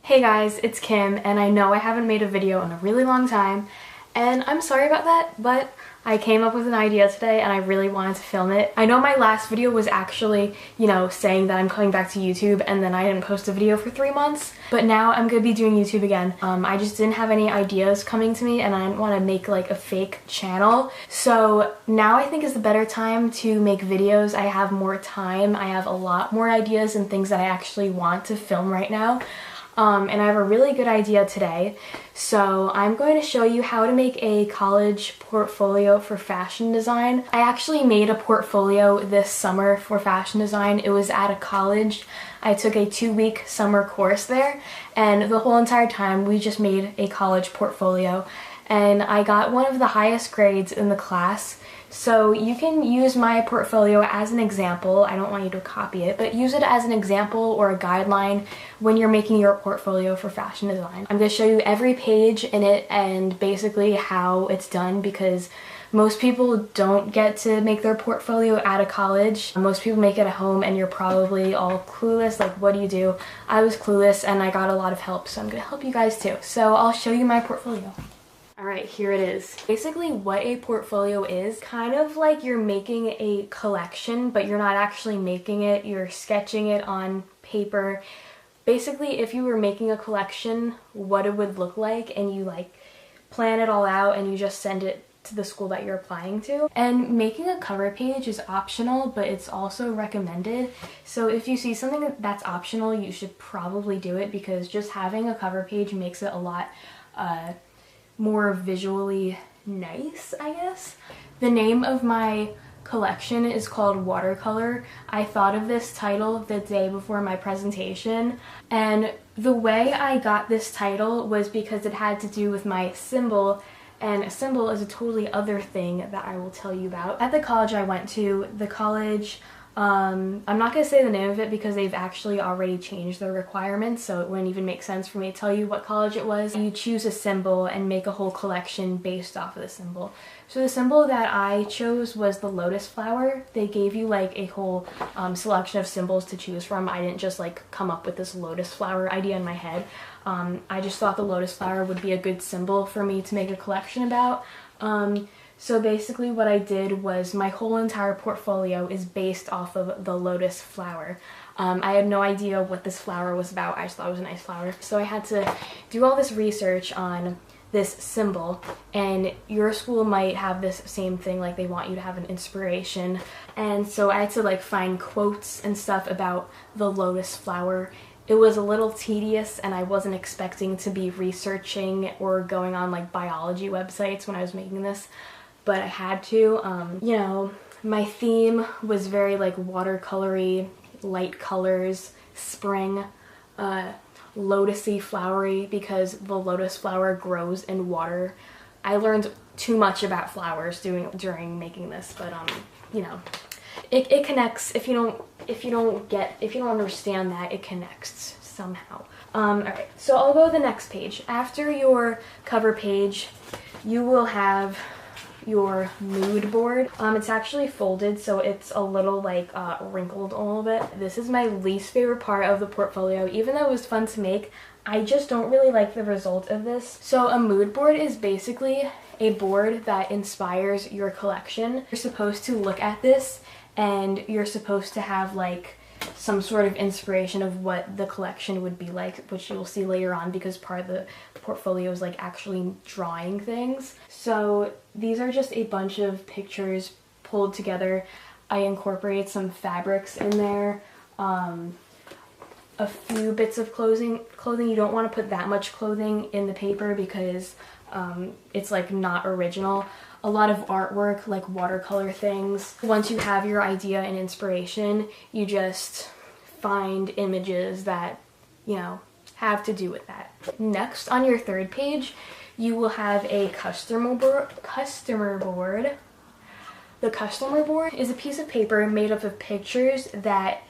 Hey guys, it's Kim, and I know I haven't made a video in a really long time, and I'm sorry about that, but I came up with an idea today and I really wanted to film it. I know my last video was actually, saying that I'm coming back to YouTube, and then I didn't post a video for 3 months, but now I'm gonna be doing YouTube again. I just didn't have any ideas coming to me and I didn't want to make like a fake channel. So now I think is the better time to make videos. I have more time, I have a lot more ideas and things that I actually want to film right now. And I have a really good idea today. So I'm going to show you how to make a college portfolio for fashion design. I actually made a portfolio this summer for fashion design. It was at a college. I took a 2-week summer course there, and the whole entire time we just made a college portfolio. And I got one of the highest grades in the class. So you can use my portfolio as an example. I don't want you to copy it, but use it as an example or a guideline when you're making your portfolio for fashion design. I'm going to show you every page in it and basically how it's done, because most people don't get to make their portfolio at a college. Most people make it at home and you're probably all clueless, like what do you do? I was clueless and I got a lot of help, so I'm going to help you guys too. So I'll show you my portfolio. Alright, here it is. Basically what a portfolio is, kind of like you're making a collection, but you're not actually making it, you're sketching it on paper. Basically, if you were making a collection, what it would look like, and you like plan it all out and you just send it to the school that you're applying to. And making a cover page is optional, but it's also recommended. So if you see something that's optional, you should probably do it, because just having a cover page makes it a lot more visually nice, I guess. The name of my collection is called Watercolor. I thought of this title the day before my presentation, and the way I got this title was because it had to do with my symbol, and a symbol is a totally other thing that I will tell you about. At the college I went to, the college, I'm not going to say the name of it because they've actually already changed their requirements, so it wouldn't even make sense for me to tell you what college it was. You choose a symbol and make a whole collection based off of the symbol. So the symbol that I chose was the lotus flower. They gave you like a whole selection of symbols to choose from. I didn't just like come up with this lotus flower idea in my head. I just thought the lotus flower would be a good symbol for me to make a collection about. So basically what I did was my whole entire portfolio is based off of the lotus flower. I had no idea what this flower was about. I just thought it was a nice flower. So I had to do all this research on this symbol, and your school might have this same thing, like they want you to have an inspiration. And so I had to like find quotes and stuff about the lotus flower. It was a little tedious, and I wasn't expecting to be researching or going on like biology websites when I was making this, but I had to. My theme was very like watercolory, light colors, spring, lotusy, flowery, because the lotus flower grows in water. I learned too much about flowers during making this, but it connects. If you don't understand that, it connects somehow. Alright, so I'll go to the next page. After your cover page, you will have your mood board. It's actually folded, so it's a little like wrinkled a little bit. This is my least favorite part of the portfolio. Even though it was fun to make, I just don't really like the result of this. So a mood board is basically a board that inspires your collection. You're supposed to look at this and you're supposed to have like some sort of inspiration of what the collection would be like, which you will see later on, because part of the portfolio is like actually drawing things. So these are just a bunch of pictures pulled together. I incorporated some fabrics in there, a few bits of clothing. You don't want to put that much clothing in the paper because it's like not original. A lot of artwork, like watercolor things. Once you have your idea and inspiration, you just find images that, have to do with that. Next, on your third page, you will have a customer board. The customer board is a piece of paper made up of pictures that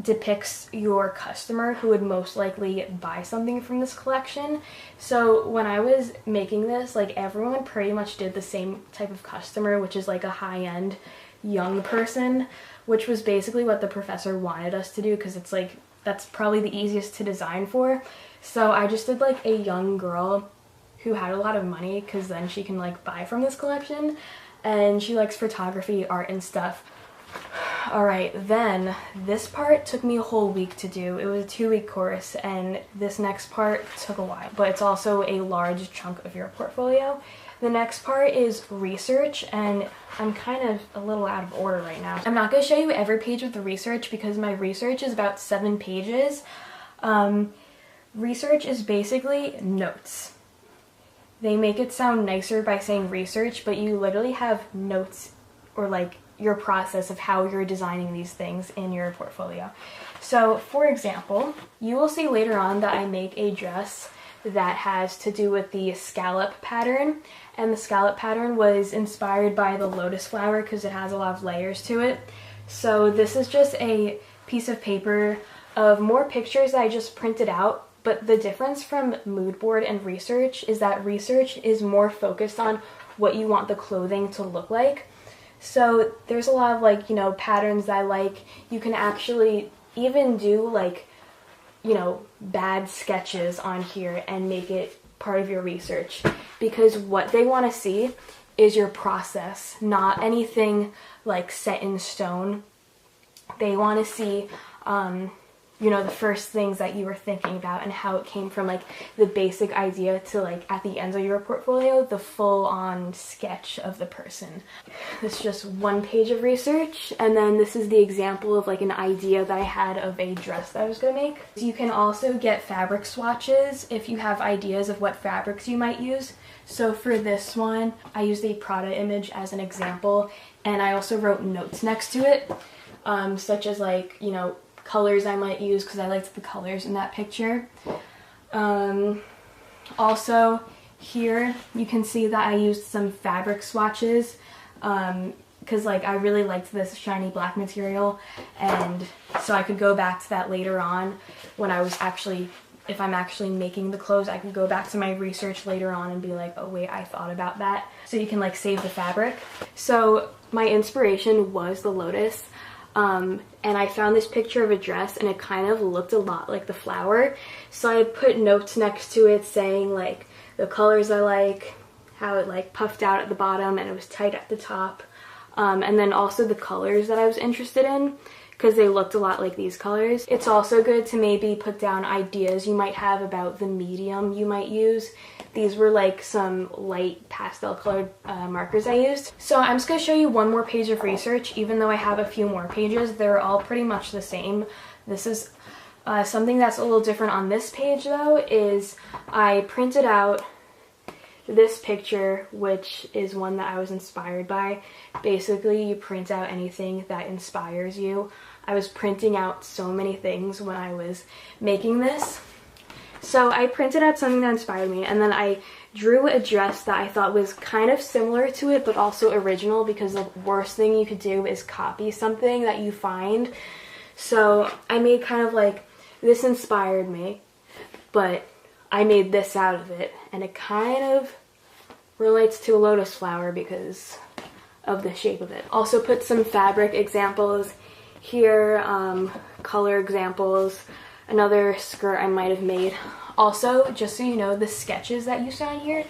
depicts your customer who would most likely buy something from this collection. So when I was making this, like everyone pretty much did the same type of customer, which is like a high-end young person, which was basically what the professor wanted us to do, because it's like that's probably the easiest to design for. So I just did like a young girl who had a lot of money, because then she can like buy from this collection, and she likes photography, art, and stuff. Alright, then this part took me a whole week to do. It was a 2-week course, and this next part took a while, but it's also a large chunk of your portfolio. The next part is research, and I'm kind of a little out of order right now. I'm not going to show you every page of the research because my research is about 7 pages. Research is basically notes. They make it sound nicer by saying research, but you literally have notes, or like your process of how you're designing these things in your portfolio. So for example, you will see later on that I make a dress that has to do with the scallop pattern, and the scallop pattern was inspired by the lotus flower because it has a lot of layers to it. So this is just a piece of paper of more pictures that I just printed out, but the difference from mood board and research is that research is more focused on what you want the clothing to look like. So there's a lot of like, you know, patterns that I like. You can actually even do like, you know, bad sketches on here and make it part of your research, because what they want to see is your process, not anything like set in stone. They want to see, you know, the first things that you were thinking about and how it came from like the basic idea to like at the end of your portfolio, the full-on sketch of the person. This is just 1 page of research, and then this is the example of like an idea that I had of a dress that I was going to make. You can also get fabric swatches if you have ideas of what fabrics you might use. So for this one, I used a Prada image as an example, and I also wrote notes next to it, such as like, you know, colors I might use because I liked the colors in that picture. Also here you can see that I used some fabric swatches because like I really liked this shiny black material, and so I could go back to that later on when I was actually, if I'm actually making the clothes, I can go back to my research later on and be like, oh wait, I thought about that. So you can like save the fabric. So my inspiration was the lotus. And I found this picture of a dress and it kind of looked a lot like the flower, so I put notes next to it saying like the colors I like, how it like puffed out at the bottom and it was tight at the top, and then also the colors that I was interested in because they looked a lot like these colors. It's also good to maybe put down ideas you might have about the medium you might use. These were like some light pastel colored markers I used. So I'm just going to show you 1 more page of research, even though I have a few more pages. They're all pretty much the same. This is something that's a little different on this page though, is I printed out this picture, which is one that I was inspired by. Basically, you print out anything that inspires you. I was printing out so many things when I was making this. So I printed out something that inspired me, and then I drew a dress that I thought was kind of similar to it, but also original, because the worst thing you could do is copy something that you find. So I made kind of like, this inspired me, but I made this out of it, and it kind of relates to a lotus flower because of the shape of it. Also put some fabric examples here, color examples, another skirt I might have made. Also, just so you know, the sketches that you saw in here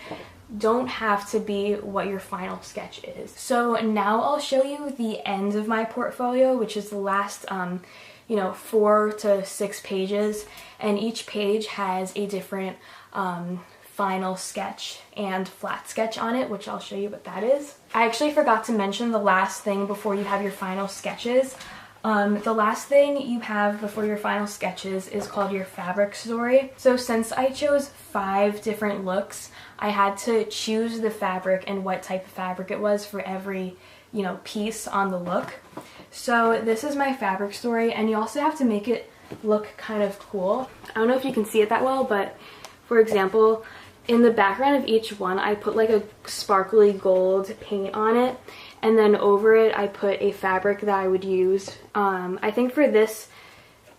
don't have to be what your final sketch is. So now I'll show you the end of my portfolio, which is the last, you know, 4 to 6 pages, and each page has a different final sketch and flat sketch on it, which I'll show you what that is. I actually forgot to mention the last thing before you have your final sketches. The last thing you have before your final sketches is called your fabric story. So since I chose 5 different looks, I had to choose the fabric and what type of fabric it was for every, you know, piece on the look. So this is my fabric story, and you also have to make it look kind of cool. I don't know if you can see it that well, but for example, in the background of each one, I put like a sparkly gold paint on it, and then over it I put a fabric that I would use. I think for this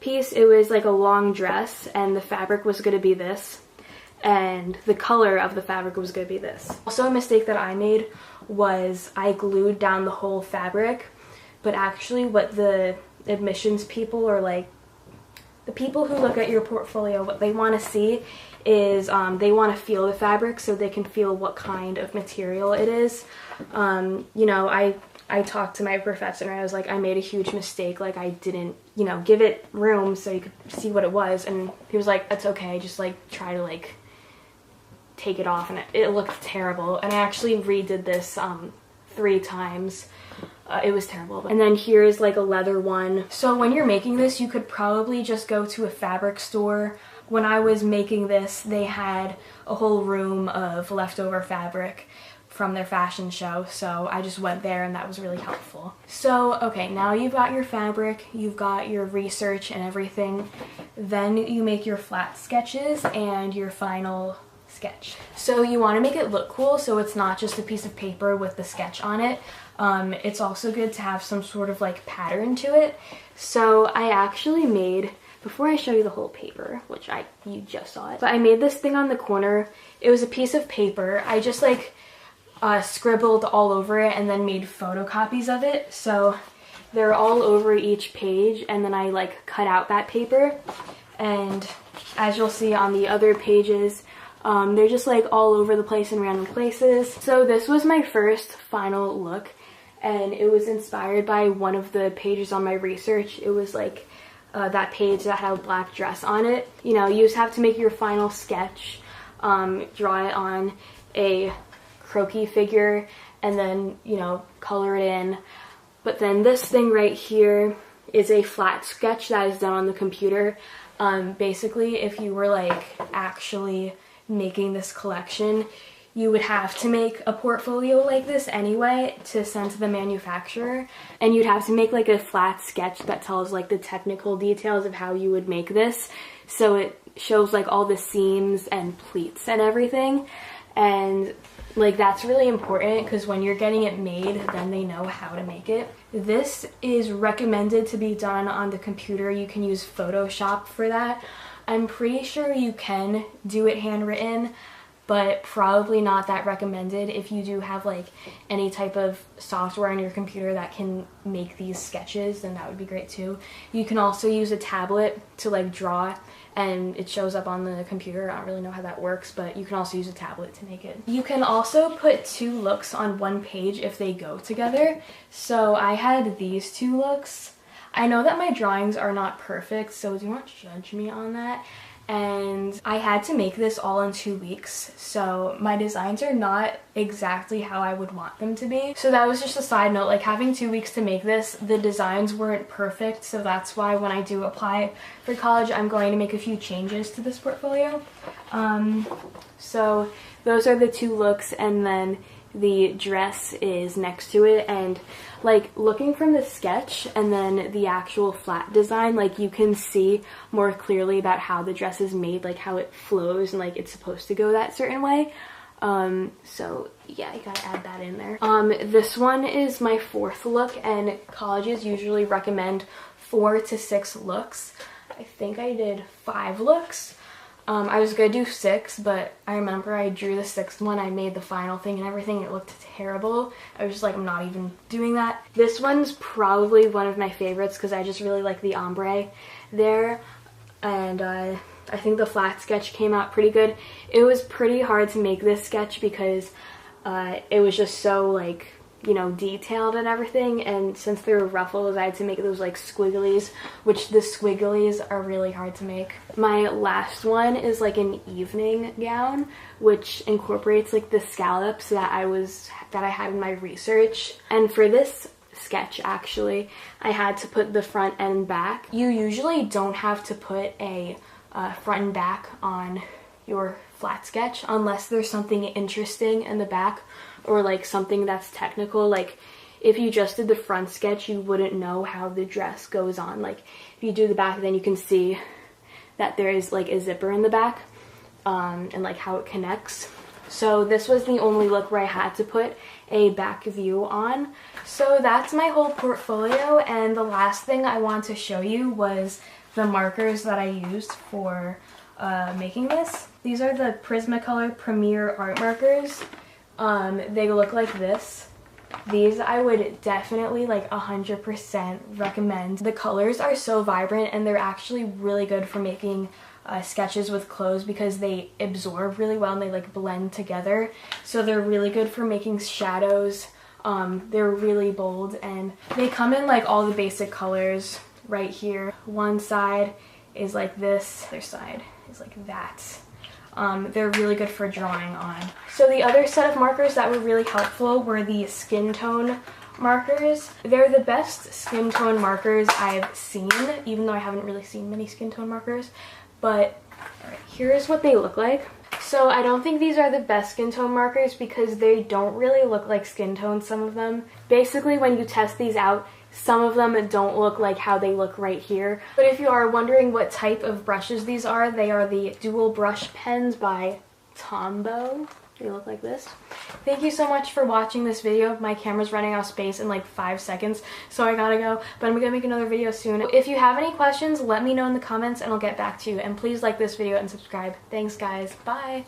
piece it was like a long dress, and the fabric was going to be this, and the color of the fabric was going to be this. Also, a mistake that I made was I glued down the whole fabric, but actually what the admissions people, or like the people who look at your portfolio, what they want to see is they want to feel the fabric so they can feel what kind of material it is. You know, I talked to my professor and I was like, I made a huge mistake. Like, I didn't, you know, give it room so you could see what it was. And he was like, that's okay. Just like try to like take it off. And it looked terrible. And I actually redid this 3 times. It was terrible. And then here's like a leather one. So when you're making this, you could probably just go to a fabric store. When I was making this, they had a whole room of leftover fabric from their fashion show, so I just went there and that was really helpful. So, okay, now you've got your fabric, you've got your research and everything, then you make your flat sketches and your final sketch. So you want to make it look cool, so it's not just a piece of paper with the sketch on it. It's also good to have some sort of like pattern to it. So I actually made, before I show you the whole paper, which you just saw it, but I made this thing on the corner. It was a piece of paper. I just like scribbled all over it and then made photocopies of it, so they're all over each page, and then I like cut out that paper, and as you'll see on the other pages, they're just like all over the place in random places. So this was my first final look, and it was inspired by one of the pages on my research. It was like that page that had a black dress on it. You know, you just have to make your final sketch, draw it on a croquis figure, and then, you know, color it in. But then this thing right here is a flat sketch that is done on the computer. Basically, if you were like actually making this collection, you would have to make a portfolio like this anyway to send to the manufacturer, and you'd have to make like a flat sketch that tells like the technical details of how you would make this, so it shows like all the seams and pleats and everything. And like that's really important because when you're getting it made, then they know how to make it. This is recommended to be done on the computer. You can use Photoshop for that. I'm pretty sure you can do it handwritten, but probably not that recommended. If you do have like any type of software on your computer that can make these sketches, then that would be great too. You can also use a tablet to like draw, and it shows up on the computer. I don't really know how that works, but you can also use a tablet to make it. You can also put 2 looks on one page if they go together. So I had these 2 looks. I know that my drawings are not perfect, so do not judge me on that. And I had to make this all in 2 weeks, so my designs are not exactly how I would want them to be. So that was just a side note, like having 2 weeks to make this, the designs weren't perfect, so that's why when I do apply for college, I'm going to make a few changes to this portfolio. So those are the 2 looks, and then the dress is next to it. And like looking from the sketch and then the actual flat design, like you can see more clearly about how the dress is made, like how it flows and like it's supposed to go that certain way. So yeah, you gotta add that in there. This one is my 4th look, and colleges usually recommend 4 to 6 looks. I think I did 5 looks. I was gonna do 6, but I remember I drew the 6th one, I made the final thing and everything, it looked terrible. I was just like, I'm not even doing that. This one's probably one of my favorites because I just really like the ombre there, and I think the flat sketch came out pretty good. It was pretty hard to make this sketch because it was just so like, you know, detailed and everything, and since there were ruffles, I had to make those like squigglies, which the squigglies are really hard to make. My last one is like an evening gown, which incorporates like the scallops that I had in my research. And for this sketch, actually, I had to put the front and back. You usually don't have to put a front and back on your flat sketch unless there's something interesting in the back, or like something that's technical. Like if you just did the front sketch, you wouldn't know how the dress goes on. Like if you do the back, then you can see that there is like a zipper in the back, and like how it connects. So this was the only look where I had to put a back view on. So that's my whole portfolio, and the last thing I want to show you was the markers that I used for making this. These are the Prismacolor Premier art markers. They look like this. these I would definitely like 100% recommend. The colors are so vibrant and they're actually really good for making sketches with clothes because they absorb really well and they like blend together. So they're really good for making shadows. They're really bold and they come in like all the basic colors right here. One side is like this, other side is like that. They're really good for drawing on. So the other set of markers that were really helpful were the skin tone markers. They're the best skin tone markers I've seen, even though I haven't really seen many skin tone markers. But here's what they look like. So I don't think these are the best skin tone markers because they don't really look like skin tones, some of them. Basically, when you test these out, some of them don't look like how they look right here. But if you are wondering what type of brushes these are, they are the dual brush pens by Tombow. They look like this. Thank you so much for watching this video. My camera's running out of space in like 5 seconds, so I gotta go. But I'm gonna make another video soon. If you have any questions, let me know in the comments and I'll get back to you. And please like this video and subscribe. Thanks guys. Bye!